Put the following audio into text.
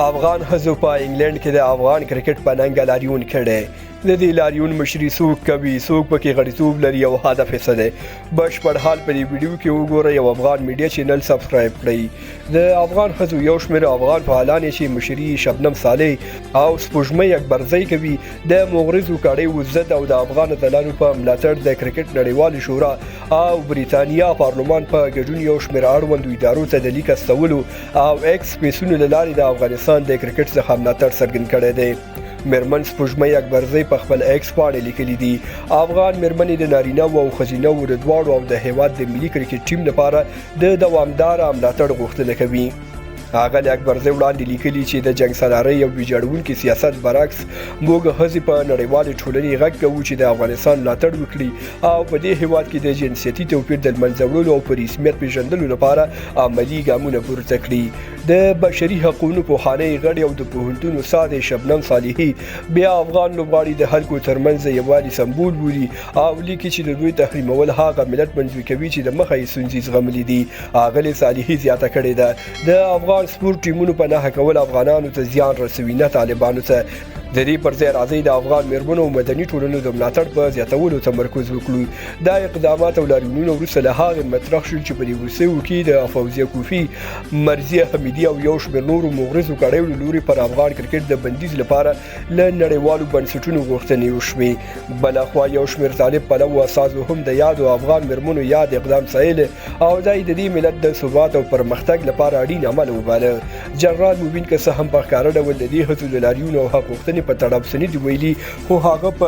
افغان ښځو په انګلند کې د افغان کرکټ په ننګه لاریون کړی. د دې لاریون مشري څوک کوي، څوک پکې غړیتوب لري او هدف یې څه دی؟ بشپړ حال په دې ویډیو کې وګورئ او افغان میډیا چینل سبسکرایب کړئ. د افغان ښځو یو شمېر افغان فعالان چې مشري شبنم صالح او سپوږمۍ اکبرزۍ کوي د مغرضو کړیو ضد او د افغان اتلانو په ملاتړ د کرکټ نړیوالې شورا او بریتانیا پارلمان په ګډون یو شمېر اړوندو ادارو ته د لیک استولو او ایکس پیسونو له لارې د افغانستان د کرکټ څخه ملاتړ څرګند کړی دی. میرمن سپوږمۍ اکبرزۍ په خپل ایکس پاڼې لیکلي دي افغان میرمنې د نارینه او ښځینه د دواړو او د هیواد د ملي کرکټ ټیم لپاره د دوامداره ملاتړ غوښتنه کوي. ښاغلې اکبرزۍ وړاندې لیکلي چې د جنګ سالارۍ او ویجاړونکي سیاست برعکس موږ ښځې په نړیوالې ټولنې غږ کوو چې د افغانستان ملاتړ وکړي او په دې هیواد کې د جنسیتي توپیر د له منځه وړلو او په رسمیت پیژندلو لپاره عملي ګامونه پورته کړي. د بشري حقوقو پوهانۍ غړي او د پوهنتون استاد شبنم صالحي بیا افغان لوبغاړي د خلکو ترمنځ د یووالي سمبول بولي او لیکي چې د دوی تحریمول هغه ملت منځوي کوي چې د مخه یې ستونزې زغملي دي. ښاغلې صالحي زیاته کړې ده د افغان سپورټ ټیمونو په نښه کول افغانانو ته زیان رسوي نه طالبانو ته. د دې پر ځای راځئ د افغان میرمنو او مدني ټولنو د ملاتړ په زیاتولو تمرکز وکړو. دا اقدامات او لاریونونه وروسته له هغې مطرح شول چې په دې وروستیو کې د فوزیه کوفي، مرضیه حمیدي او یو شمېر نورو مغرضو کړیو له لوري پر افغان کرکټ د بندیز لپاره له نړیوالو بنسټونو غوښتنې وشوې. بلخوا یو شمېر طالب پلو اساسو هم د یادو افغان میرمنو یاد اقدام ستایلی او دا یې د دې ملت د ثبات او پرمختګ لپاره اړین عمل وباله. جنرال موبین که څه هم په ښکاره ډول د دې هڅو د لاریون او حق غوښتنې په تړاو څه نه دي ویلي، خو هغه په